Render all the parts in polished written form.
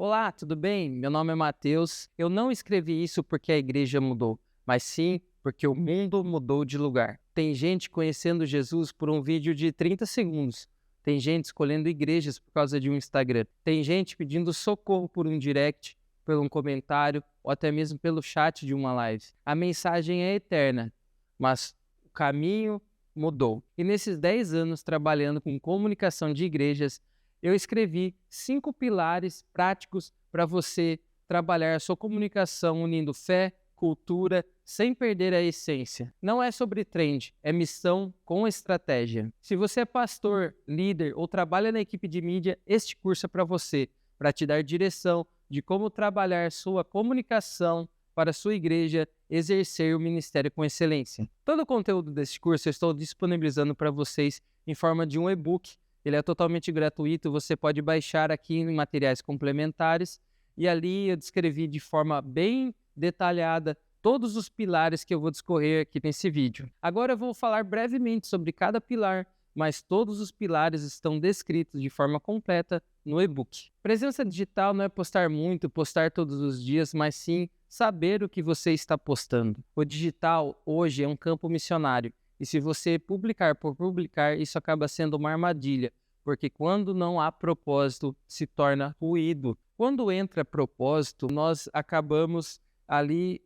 Olá, tudo bem? Meu nome é Matheus. Eu não escrevi isso porque a igreja mudou, mas sim porque o mundo mudou de lugar. Tem gente conhecendo Jesus por um vídeo de 30 segundos. Tem gente escolhendo igrejas por causa de um Instagram. Tem gente pedindo socorro por um direct, por um comentário ou até mesmo pelo chat de uma live. A mensagem é eterna, mas o caminho mudou. E nesses 10 anos trabalhando com comunicação de igrejas, eu escrevi 5 pilares práticos para você trabalhar a sua comunicação unindo fé, cultura, sem perder a essência. Não é sobre trend, é missão com estratégia. Se você é pastor, líder ou trabalha na equipe de mídia, este curso é para você, para te dar direção de como trabalhar sua comunicação para a sua igreja exercer o ministério com excelência. Todo o conteúdo deste curso eu estou disponibilizando para vocês em forma de um e-book. Ele é totalmente gratuito, você pode baixar aqui em materiais complementares e ali eu descrevi de forma bem detalhada todos os pilares que eu vou discorrer aqui nesse vídeo. Agora eu vou falar brevemente sobre cada pilar, mas todos os pilares estão descritos de forma completa no e-book. Presença digital não é postar muito, postar todos os dias, mas sim saber o que você está postando. O digital hoje é um campo missionário. E se você publicar por publicar, isso acaba sendo uma armadilha, porque quando não há propósito, se torna ruído. Quando entra propósito, nós acabamos ali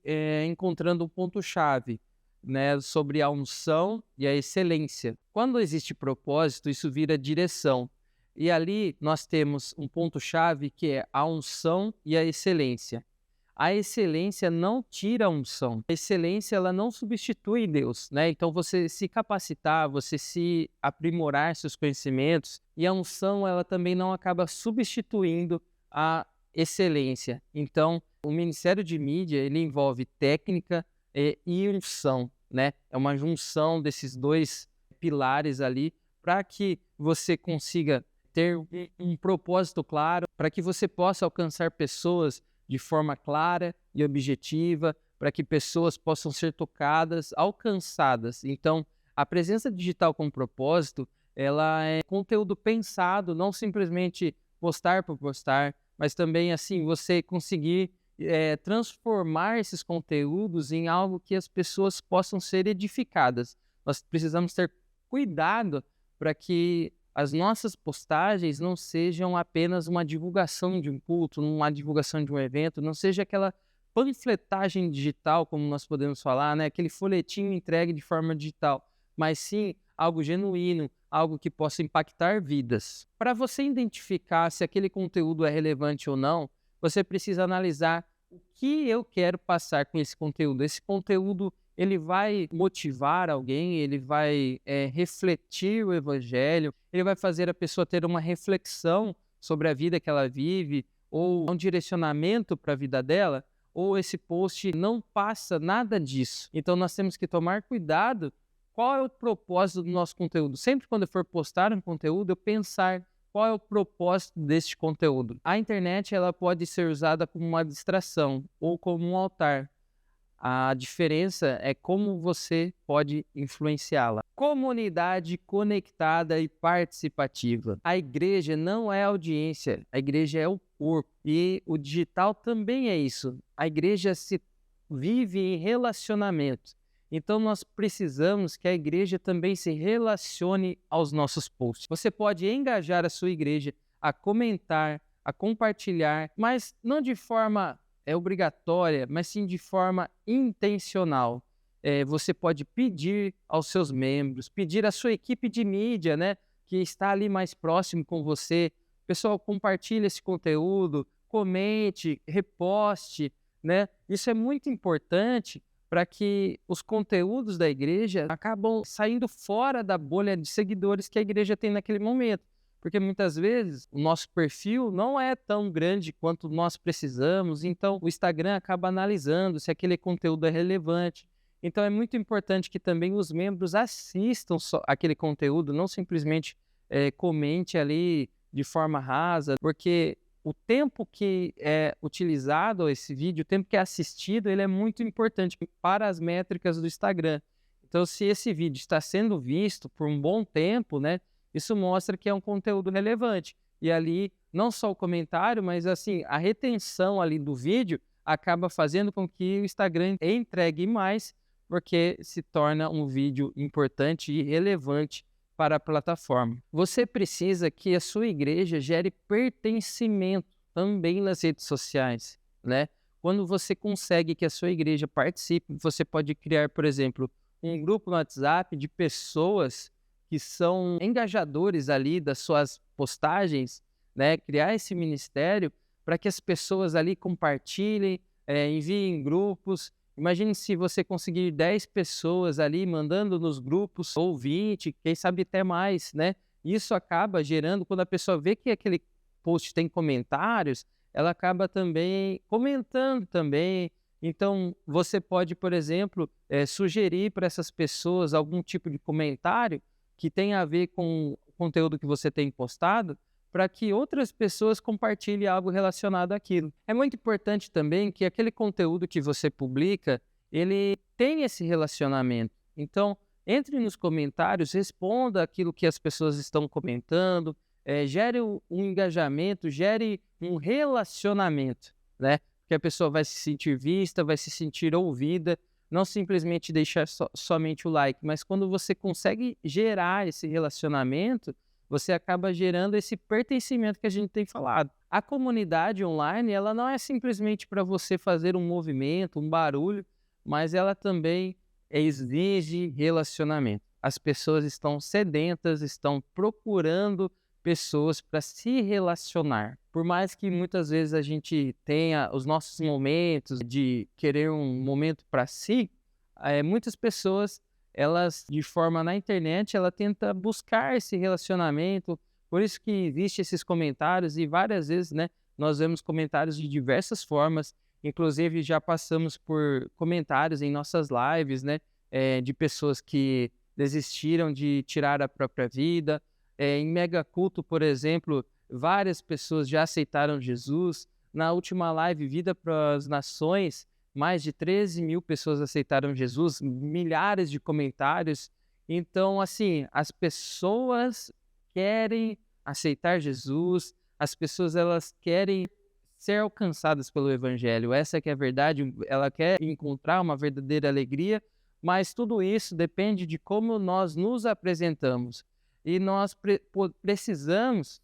encontrando um ponto-chave, né, sobre a unção e a excelência. Quando existe propósito, isso vira direção. E ali nós temos um ponto-chave que é a unção e a excelência. A excelência não tira a unção. A excelência ela não substitui Deus, né? Então você se capacitar, você se aprimorar seus conhecimentos e a unção ela também não acaba substituindo a excelência. Então o ministério de mídia ele envolve técnica e unção, né? É uma junção desses dois pilares ali para que você consiga ter um propósito claro, para que você possa alcançar pessoas de forma clara e objetiva, para que pessoas possam ser tocadas, alcançadas. Então, a presença digital com propósito, ela é conteúdo pensado, não simplesmente postar por postar, mas também, assim, você conseguir transformar esses conteúdos em algo que as pessoas possam ser edificadas. Nós precisamos ter cuidado para que as nossas postagens não sejam apenas uma divulgação de um culto, uma divulgação de um evento, não seja aquela panfletagem digital, como nós podemos falar, né? Aquele folhetinho entregue de forma digital, mas sim algo genuíno, algo que possa impactar vidas. Para você identificar se aquele conteúdo é relevante ou não, você precisa analisar o que eu quero passar com esse conteúdo. Esse conteúdo ele vai motivar alguém, ele vai refletir o evangelho, ele vai fazer a pessoa ter uma reflexão sobre a vida que ela vive, ou um direcionamento para a vida dela, ou esse post não passa nada disso. Então nós temos que tomar cuidado qual é o propósito do nosso conteúdo. Sempre quando eu for postar um conteúdo, eu pensar qual é o propósito deste conteúdo. A internet ela pode ser usada como uma distração ou como um altar. A diferença é como você pode influenciá-la. Comunidade conectada e participativa. A igreja não é audiência, a igreja é o corpo. E o digital também é isso. A igreja se vive em relacionamento. Então nós precisamos que a igreja também se relacione aos nossos posts. Você pode engajar a sua igreja a comentar, a compartilhar, mas não de forma obrigatória, mas sim de forma intencional. Você pode pedir aos seus membros, pedir à sua equipe de mídia, né, que está ali mais próximo com você. Pessoal, compartilhe esse conteúdo, comente, reposte, né? Isso é muito importante para que os conteúdos da igreja acabam saindo fora da bolha de seguidores que a igreja tem naquele momento. Porque muitas vezes o nosso perfil não é tão grande quanto nós precisamos, então o Instagram acaba analisando se aquele conteúdo é relevante. Então é muito importante que também os membros assistam aquele conteúdo, não simplesmente comente ali de forma rasa, porque o tempo que é utilizado esse vídeo, o tempo que é assistido, ele é muito importante para as métricas do Instagram. Então se esse vídeo está sendo visto por um bom tempo, né? Isso mostra que é um conteúdo relevante. E ali não só o comentário, mas assim, a retenção ali do vídeo acaba fazendo com que o Instagram entregue mais, porque se torna um vídeo importante e relevante para a plataforma. Você precisa que a sua igreja gere pertencimento também nas redes sociais, né? Quando você consegue que a sua igreja participe, você pode criar, por exemplo, um grupo no WhatsApp de pessoas que são engajadores ali das suas postagens, né? Criar esse ministério para que as pessoas ali compartilhem, enviem em grupos. Imagine se você conseguir 10 pessoas ali mandando nos grupos, ou 20, quem sabe até mais, né? Isso acaba gerando, quando a pessoa vê que aquele post tem comentários, ela acaba também comentando também. Então, você pode, por exemplo, sugerir para essas pessoas algum tipo de comentário que tenha a ver com o conteúdo que você tem postado, para que outras pessoas compartilhem algo relacionado àquilo. É muito importante também que aquele conteúdo que você publica, ele tenha esse relacionamento. Então, entre nos comentários, responda aquilo que as pessoas estão comentando, gere um engajamento, gere um relacionamento, né? Que a pessoa vai se sentir vista, vai se sentir ouvida, não simplesmente deixar somente o like, mas quando você consegue gerar esse relacionamento, você acaba gerando esse pertencimento que a gente tem falado. A comunidade online, ela não é simplesmente para você fazer um movimento, um barulho, mas ela também exige relacionamento. As pessoas estão sedentas, estão procurando pessoas para se relacionar. Por mais que muitas vezes a gente tenha os nossos momentos de querer um momento para si, muitas pessoas, elas, de forma na internet, ela tenta buscar esse relacionamento. Por isso que existem esses comentários e várias vezes, né, nós vemos comentários de diversas formas. Inclusive, já passamos por comentários em nossas lives, né, de pessoas que desistiram de tirar a própria vida. Em Mega Culto, por exemplo, várias pessoas já aceitaram Jesus. Na última live, Vida para as Nações, mais de 13 mil pessoas aceitaram Jesus, milhares de comentários. Então, assim, as pessoas querem aceitar Jesus, as pessoas elas querem ser alcançadas pelo Evangelho. Essa que é a verdade, ela quer encontrar uma verdadeira alegria, mas tudo isso depende de como nós nos apresentamos. E nós precisamos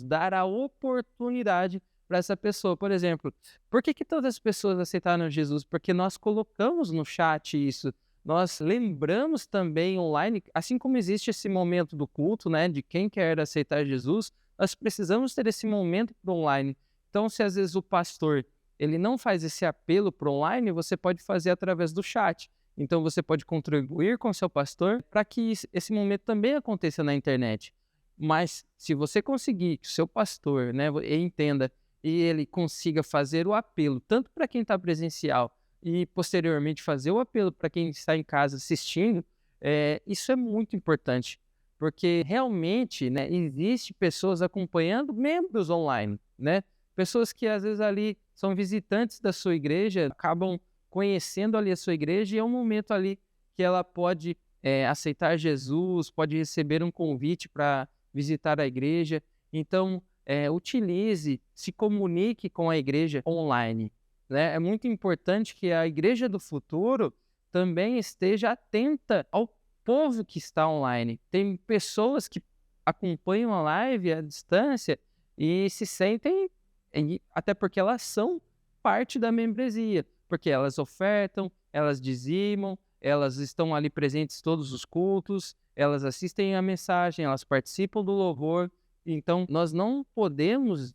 dar a oportunidade para essa pessoa. Por exemplo, por que todas as pessoas aceitaram Jesus? Porque nós colocamos no chat isso. Nós lembramos também online, assim como existe esse momento do culto, né, de quem quer aceitar Jesus, nós precisamos ter esse momento para online. Então, se às vezes o pastor ele não faz esse apelo para online, você pode fazer através do chat. Então, você pode contribuir com o seu pastor para que esse momento também aconteça na internet. Mas, se você conseguir que o seu pastor, né, entenda e ele consiga fazer o apelo, tanto para quem está presencial e, posteriormente, fazer o apelo para quem está em casa assistindo, isso é muito importante, porque realmente, né, existe pessoas acompanhando membros online, né? Pessoas que, às vezes, ali são visitantes da sua igreja, acabam conhecendo ali a sua igreja e é um momento ali que ela pode aceitar Jesus, pode receber um convite para visitar a igreja. Então, utilize, se comunique com a igreja online, né? É muito importante que a igreja do futuro também esteja atenta ao povo que está online. Tem pessoas que acompanham a live à distância e se sentem, até porque elas são parte da membresia, porque elas ofertam, elas dizimam, elas estão ali presentes em todos os cultos, elas assistem a mensagem, elas participam do louvor. Então, nós não podemos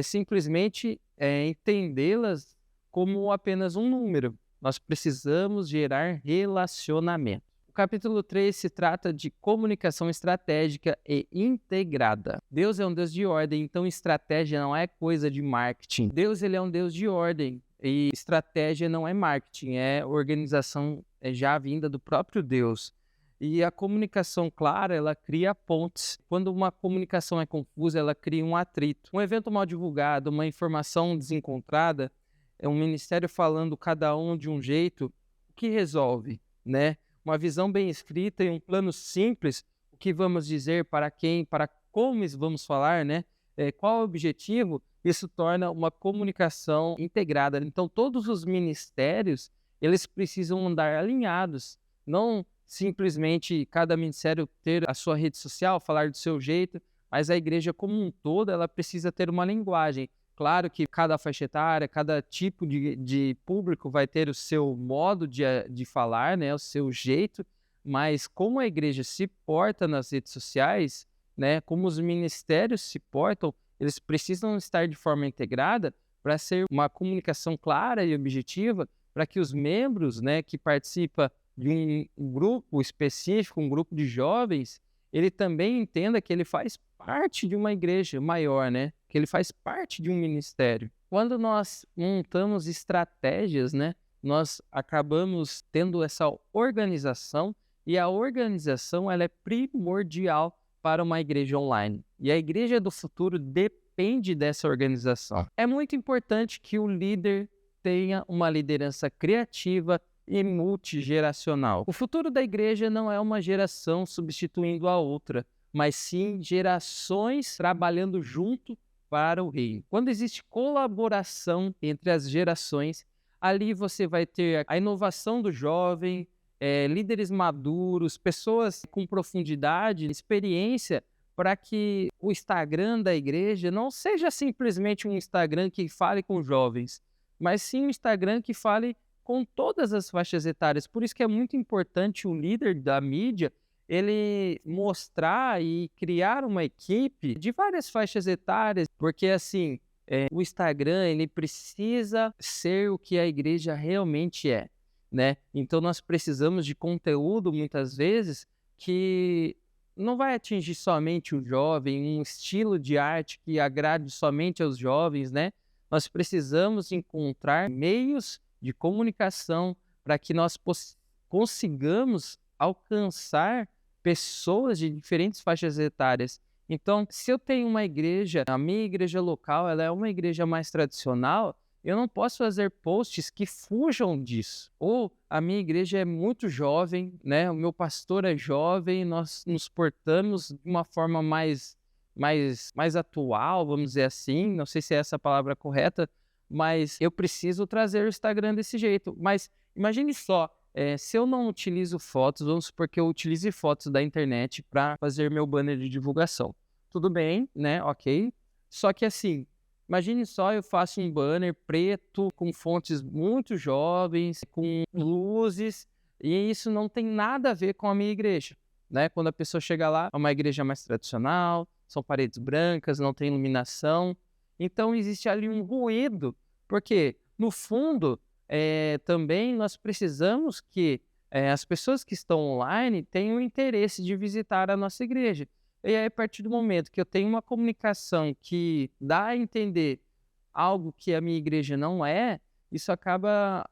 simplesmente entendê-las como apenas um número. Nós precisamos gerar relacionamento. O capítulo 3 se trata de comunicação estratégica e integrada. Deus é um Deus de ordem, então estratégia não é coisa de marketing. Deus ele é um Deus de ordem e estratégia não é marketing, é organização já vinda do próprio Deus. E a comunicação clara, ela cria pontes. Quando uma comunicação é confusa, ela cria um atrito. Um evento mal divulgado, uma informação desencontrada, é um ministério falando cada um de um jeito, o que resolve, né? Uma visão bem escrita e um plano simples, o que vamos dizer, para quem, para como vamos falar, né? qual é o objetivo? Isso torna uma comunicação integrada. Então, todos os ministérios, eles precisam andar alinhados, não simplesmente cada ministério ter a sua rede social, falar do seu jeito, mas a igreja como um todo, ela precisa ter uma linguagem. Claro que cada faixa etária, cada tipo de público vai ter o seu modo de falar, né, o seu jeito, mas como a igreja se porta nas redes sociais, né, como os ministérios se portam, eles precisam estar de forma integrada para ser uma comunicação clara e objetiva para que os membros, né, que participam de um grupo específico, um grupo de jovens, ele também entenda que ele faz parte de uma igreja maior, né? Que ele faz parte de um ministério. Quando nós montamos estratégias, né, nós acabamos tendo essa organização e a organização ela é primordial para uma igreja online. E a igreja do futuro depende dessa organização. É muito importante que o líder tenha uma liderança criativa e multigeracional. O futuro da igreja não é uma geração substituindo a outra, mas sim gerações trabalhando junto para o reino. Quando existe colaboração entre as gerações, ali você vai ter a inovação do jovem, líderes maduros, pessoas com profundidade, experiência, para que o Instagram da igreja não seja simplesmente um Instagram que fale com jovens, mas sim um Instagram que fale com todas as faixas etárias. Por isso que é muito importante o líder da mídia ele mostrar e criar uma equipe de várias faixas etárias, porque assim, o Instagram ele precisa ser o que a igreja realmente é, né? Então nós precisamos de conteúdo muitas vezes que não vai atingir somente o jovem, um estilo de arte que agrade somente aos jovens, né? Nós precisamos encontrar meios de comunicação para que nós consigamos alcançar pessoas de diferentes faixas etárias. Então, se eu tenho uma igreja, a minha igreja local, ela é uma igreja mais tradicional, eu não posso fazer posts que fujam disso. Ou a minha igreja é muito jovem, né? O meu pastor é jovem, nós nos portamos de uma forma mais atual, vamos dizer assim. Não sei se é essa a palavra correta, mas eu preciso trazer o Instagram desse jeito. Mas imagine só, se eu não utilizo fotos, vamos supor que eu utilize fotos da internet para fazer meu banner de divulgação. Tudo bem, né? Ok. Só que assim, imagine só, eu faço um banner preto, com fontes muito jovens, com luzes, e isso não tem nada a ver com a minha igreja, né? Quando a pessoa chega lá, é uma igreja mais tradicional, são paredes brancas, não tem iluminação. Então existe ali um ruído, porque no fundo também nós precisamos que as pessoas que estão online tenham interesse de visitar a nossa igreja. E aí, a partir do momento que eu tenho uma comunicação que dá a entender algo que a minha igreja não é, isso acaba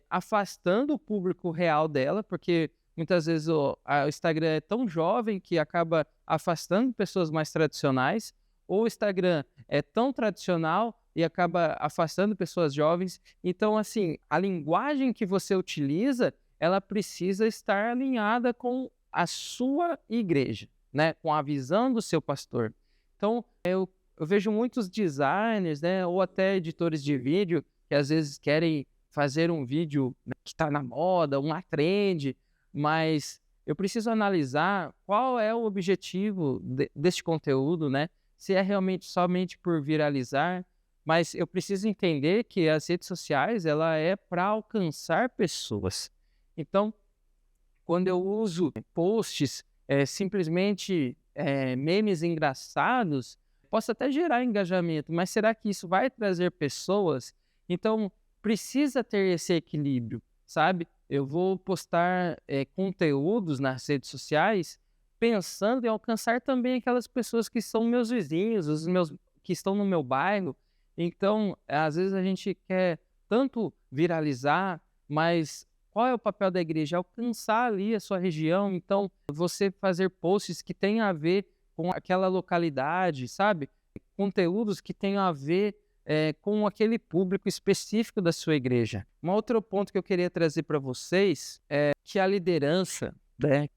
afastando o público real dela, porque muitas vezes o Instagram é tão jovem que acaba afastando pessoas mais tradicionais, ou o Instagram é tão tradicional e acaba afastando pessoas jovens. Então, assim, a linguagem que você utiliza, ela precisa estar alinhada com a sua igreja, né? Com a visão do seu pastor. Então, eu vejo muitos designers, né? Ou até editores de vídeo que às vezes querem fazer um vídeo, né, que está na moda, uma trend, mas eu preciso analisar qual é o objetivo deste conteúdo, né? Se é realmente somente por viralizar, mas eu preciso entender que as redes sociais, ela é para alcançar pessoas. Então, quando eu uso posts, simplesmente memes engraçados, posso até gerar engajamento, mas será que isso vai trazer pessoas? Então, precisa ter esse equilíbrio, sabe? Eu vou postar conteúdos nas redes sociais pensando em alcançar também aquelas pessoas que são meus vizinhos, os meus que estão no meu bairro. Então, às vezes a gente quer tanto viralizar, mas qual é o papel da igreja? Alcançar ali a sua região. Então, você fazer posts que tenham a ver com aquela localidade, sabe? Conteúdos que tenham a ver com aquele público específico da sua igreja. Um outro ponto que eu queria trazer para vocês é que a liderança, né,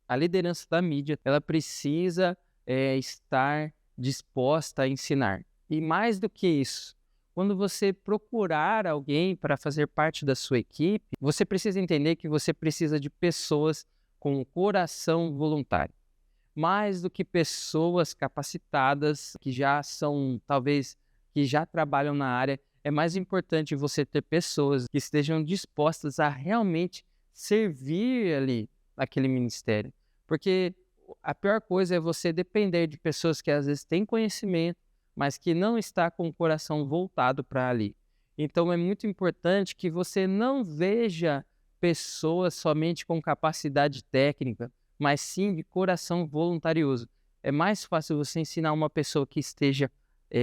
a liderança da mídia, ela precisa estar disposta a ensinar. E mais do que isso, quando você procurar alguém para fazer parte da sua equipe, você precisa entender que você precisa de pessoas com um coração voluntário. Mais do que pessoas capacitadas que já são, talvez, que já trabalham na área, é mais importante você ter pessoas que estejam dispostas a realmente servir ali naquele ministério. Porque a pior coisa é você depender de pessoas que às vezes têm conhecimento, mas que não está com o coração voltado para ali. Então é muito importante que você não veja pessoas somente com capacidade técnica, mas sim de coração voluntarioso. É mais fácil você ensinar uma pessoa que esteja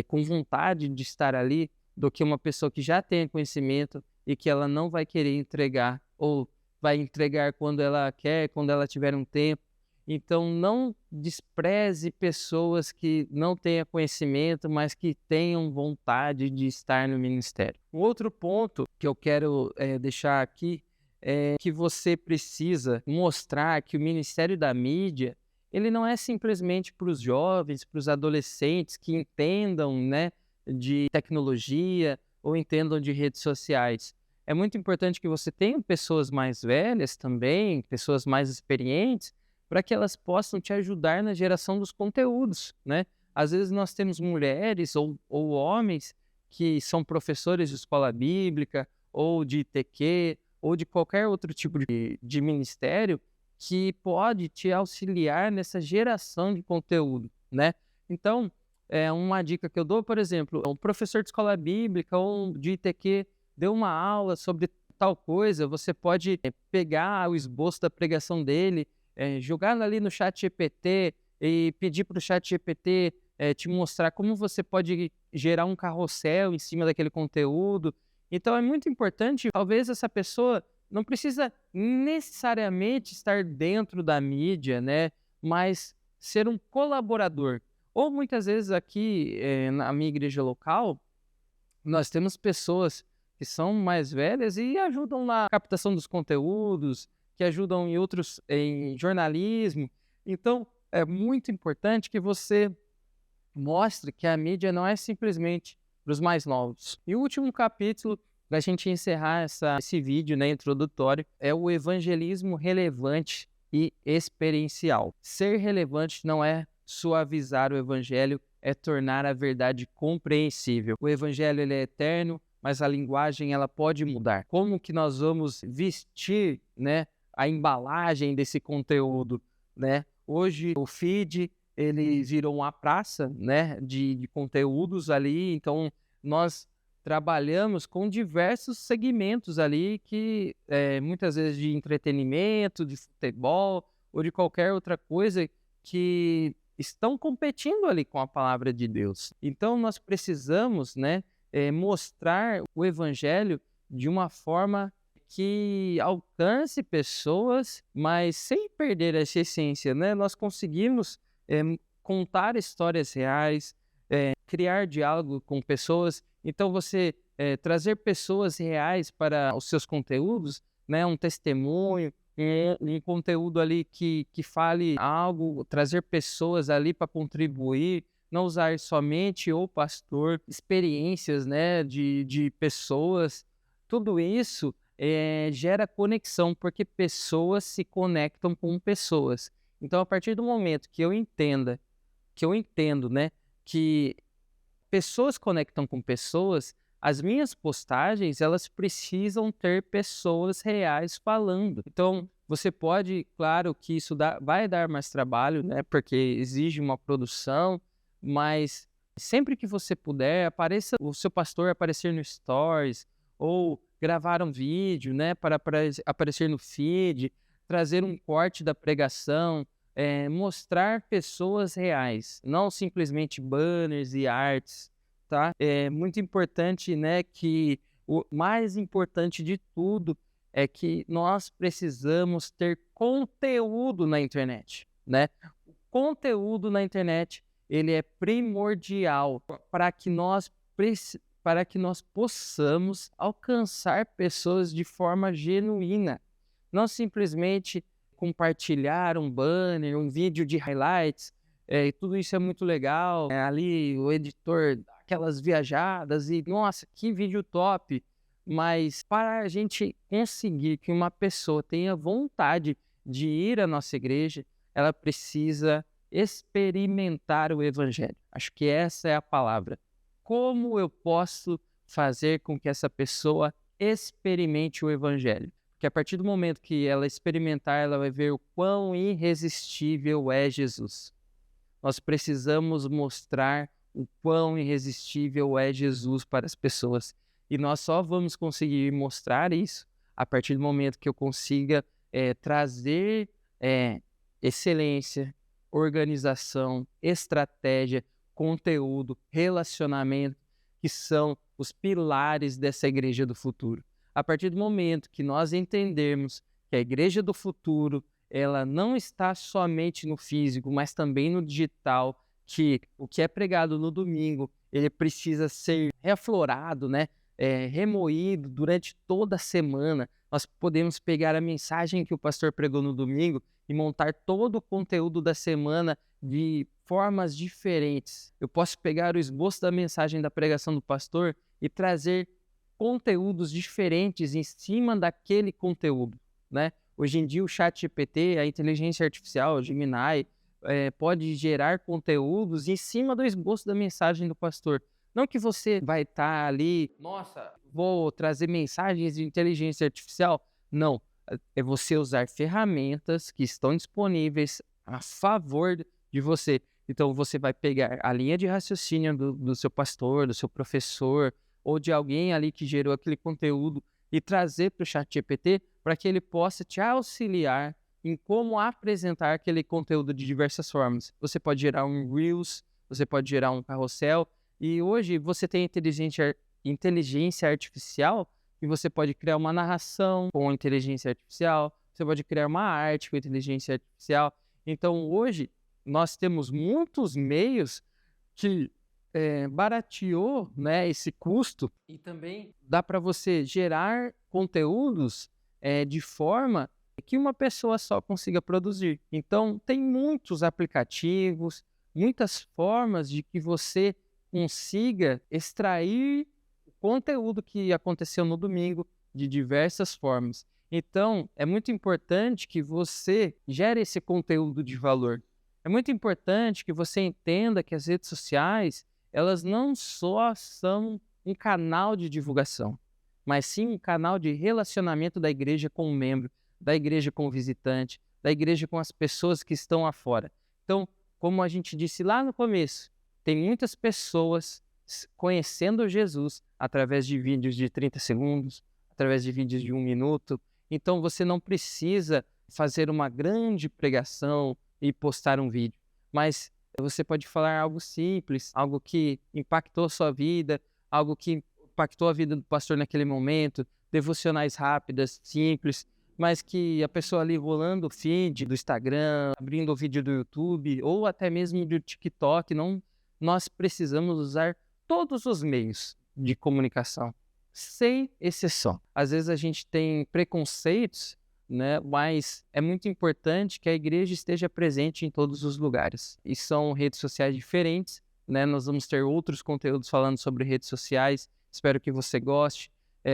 com vontade de estar ali do que uma pessoa que já tenha conhecimento e que ela não vai querer entregar ou vai entregar quando ela quer, quando ela tiver um tempo. Então, não despreze pessoas que não tenham conhecimento, mas que tenham vontade de estar no ministério. Um outro ponto que eu quero deixar aqui é que você precisa mostrar que o ministério da mídia, ele não é simplesmente para os jovens, para os adolescentes que entendam, né, de tecnologia ou entendam de redes sociais. É muito importante que você tenha pessoas mais velhas também, pessoas mais experientes, para que elas possam te ajudar na geração dos conteúdos, né? Às vezes nós temos mulheres ou homens que são professores de escola bíblica ou de ITQ ou de qualquer outro tipo de ministério que pode te auxiliar nessa geração de conteúdo, né? Então, uma dica que eu dou, por exemplo, um professor de escola bíblica ou de ITQ deu uma aula sobre tal coisa, você pode pegar o esboço da pregação dele, jogar ali no chat GPT e pedir para o chat GPT te mostrar como você pode gerar um carrossel em cima daquele conteúdo. Então é muito importante, talvez essa pessoa não precisa necessariamente estar dentro da mídia, né, mas ser um colaborador. Ou muitas vezes aqui na minha igreja local, nós temos pessoas que são mais velhas e ajudam na captação dos conteúdos, que ajudam em jornalismo. Então, é muito importante que você mostre que a mídia não é simplesmente para os mais novos. E o último capítulo, para a gente encerrar esse vídeo, né, introdutório, é o evangelismo relevante e experiencial. Ser relevante não é suavizar o evangelho, é tornar a verdade compreensível. O evangelho ele é eterno, mas a linguagem ela pode mudar. Como que nós vamos vestir, né, a embalagem desse conteúdo, né? Hoje o feed ele virou uma praça, né, de conteúdos ali, então nós trabalhamos com diversos segmentos ali que muitas vezes de entretenimento, de futebol ou de qualquer outra coisa que estão competindo ali com a palavra de Deus. Então nós precisamos, né, mostrar o evangelho de uma forma que alcance pessoas, mas sem perder essa essência, né? Nós conseguimos contar histórias reais, criar diálogo com pessoas. Então você trazer pessoas reais para os seus conteúdos, né? Um testemunho, um conteúdo ali que fale algo, trazer pessoas ali para contribuir, não usar somente o pastor, experiências, né, de pessoas, tudo isso gera conexão, porque pessoas se conectam com pessoas. Então, a partir do momento que eu entendo, né, que pessoas conectam com pessoas, as minhas postagens, elas precisam ter pessoas reais falando. Então, você pode, claro que isso vai dar mais trabalho, né, porque exige uma produção, mas sempre que você puder, apareça o seu pastor aparecer no Stories ou gravar um vídeo, né, para aparecer no feed, trazer um corte da pregação, mostrar pessoas reais, não simplesmente banners e artes, tá? É muito importante, né, que o mais importante de tudo é que nós precisamos ter conteúdo na internet, né? O conteúdo na internet, ele é primordial para que nós possamos alcançar pessoas de forma genuína, não simplesmente compartilhar um banner, um vídeo de highlights, e tudo isso é muito legal. Ali o editor dá aquelas viajadas e, nossa, que vídeo top! Mas para a gente conseguir que uma pessoa tenha vontade de ir à nossa igreja, ela precisa experimentar o evangelho. Acho que essa é a palavra. Como eu posso fazer com que essa pessoa experimente o evangelho? Porque a partir do momento que ela experimentar, ela vai ver o quão irresistível é Jesus. Nós precisamos mostrar o quão irresistível é Jesus para as pessoas. E nós só vamos conseguir mostrar isso a partir do momento que eu consiga trazer excelência, organização, estratégia, conteúdo, relacionamento, que são os pilares dessa igreja do futuro. A partir do momento que nós entendermos que a igreja do futuro ela não está somente no físico, mas também no digital, que o que é pregado no domingo, ele precisa ser reaflorado, né? Remoído durante toda a semana. Nós podemos pegar a mensagem que o pastor pregou no domingo e montar todo o conteúdo da semana de formas diferentes. Eu posso pegar o esboço da mensagem da pregação do pastor e trazer conteúdos diferentes em cima daquele conteúdo, né? Hoje em dia o ChatGPT, a inteligência artificial, o Gemini, pode gerar conteúdos em cima do esboço da mensagem do pastor. Não que você vai estar ali, nossa, vou trazer mensagens de inteligência artificial. Não, é você usar ferramentas que estão disponíveis a favor de você. Então você vai pegar a linha de raciocínio do seu pastor, do seu professor, ou de alguém ali que gerou aquele conteúdo e trazer para o ChatGPT para que ele possa te auxiliar em como apresentar aquele conteúdo de diversas formas. Você pode gerar um Reels, você pode gerar um carrossel, e hoje você tem inteligência artificial e você pode criar uma narração com inteligência artificial, você pode criar uma arte com inteligência artificial. Então hoje nós temos muitos meios que barateou, né, esse custo, e também dá para você gerar conteúdos de forma que uma pessoa só consiga produzir. Então, tem muitos aplicativos, muitas formas de que você consiga extrair o conteúdo que aconteceu no domingo de diversas formas. Então, é muito importante que você gere esse conteúdo de valor. É muito importante que você entenda que as redes sociais elas não só são um canal de divulgação, mas sim um canal de relacionamento da igreja com o membro, da igreja com o visitante, da igreja com as pessoas que estão lá fora. Então, como a gente disse lá no começo, tem muitas pessoas conhecendo Jesus através de vídeos de 30 segundos, através de vídeos de 1 minuto. Então, você não precisa fazer uma grande pregação e postar um vídeo, mas você pode falar algo simples, algo que impactou a sua vida, algo que impactou a vida do pastor naquele momento, devocionais rápidas, simples, mas que a pessoa ali rolando o feed do Instagram, abrindo o vídeo do YouTube ou até mesmo do TikTok, nós precisamos usar todos os meios de comunicação, sem exceção. Às vezes a gente tem preconceitos, né? Mas é muito importante que a igreja esteja presente em todos os lugares. E são redes sociais diferentes, né? Nós vamos ter outros conteúdos falando sobre redes sociais. Espero que você goste.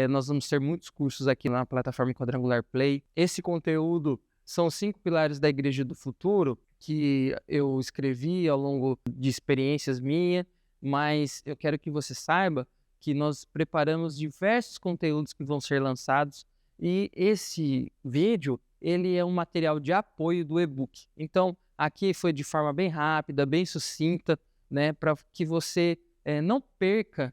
Nós vamos ter muitos cursos aqui na plataforma Quadrangular Play. Esse conteúdo são 5 pilares da igreja do futuro que eu escrevi ao longo de experiências minhas, mas eu quero que você saiba que nós preparamos diversos conteúdos que vão ser lançados. E esse vídeo, ele é um material de apoio do e-book. Então, aqui foi de forma bem rápida, bem sucinta, né, para que você não perca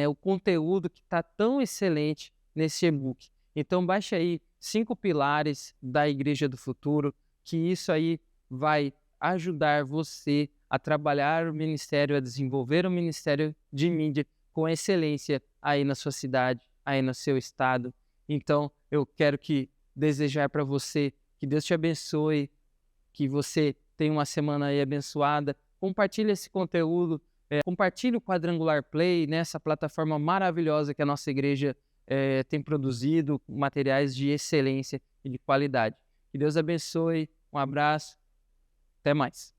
o conteúdo que está tão excelente nesse e-book. Então, baixe aí 5 pilares da Igreja do Futuro, que isso aí vai ajudar você a trabalhar o ministério, a desenvolver o ministério de mídia com excelência aí na sua cidade, aí no seu estado. Então, eu quero desejar para você que Deus te abençoe, que você tenha uma semana aí abençoada. Compartilhe esse conteúdo, compartilhe o Quadrangular Play, nessa plataforma maravilhosa que a nossa igreja tem produzido, materiais de excelência e de qualidade. Que Deus abençoe, um abraço, até mais.